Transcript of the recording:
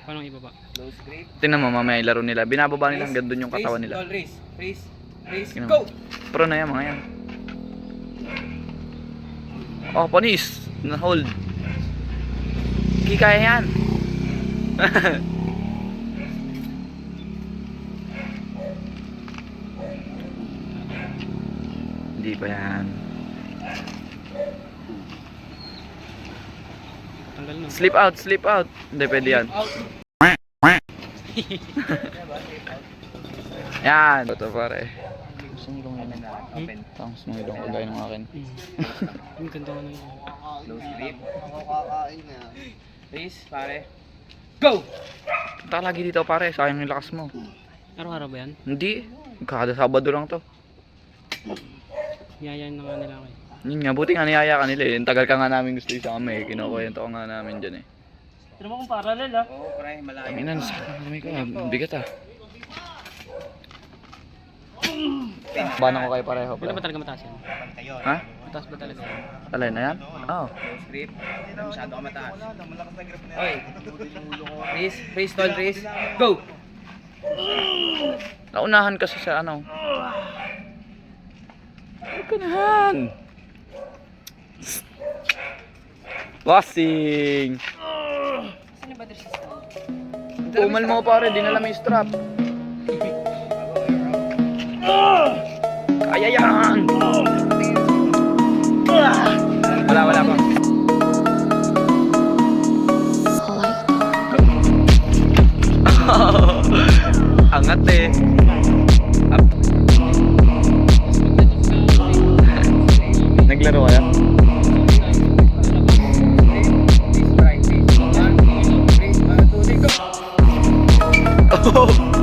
Paano ibaba? Close grip. Tingnan mo mamaya yung laro nila. Binababa nila hanggang doon yung katawan nila. Tall raise. Raise. Tingnan Go! mo. Pro na yan mga yan. Oh, panis. Na-hold. Kaya yan. Hindi pa yan. Tanggal na. Slip out, slip out. Hindi pwede yan. Out. Yan. Ito pare. Gusto mo ilong naman na open. Tapos mga ilong kagaya ng akin. Ang ganda nga nung Close grip. Raise, pare. Go! Punta ka lagi dito pare. Sayang yung lakas mo. araw-araw ba yan? Hindi. Kada Sabado lang to. Yayain na nga nila ako eh. Yun nga. Buti nga niyaya ka nila eh. Yung tagal ka nga namin gusto isama eh. Kinukwento ka nga namin dyan eh. Pero mo kung parallel ah. Oo, pare, malayo. Ang ina, nasakit na kami ko. Bigat ah. Banan ko kayo pareho. Wala ba talaga mataas yan? Tayo. Ha? Mataas ba talaga yan? Alay na yan? Oo. Close grip. Hindi masyado ka mataas. Oy. Raise, tall raise. Go! Naunahan kasi sa ano. Naunahan! Bossing! Umal mo pare, dinala mo yung strap. Kaya yan! Wala pa. Angat eh. Up. Naglaro kaya? Raise right, raise. 1, 2, 3, go! Oh!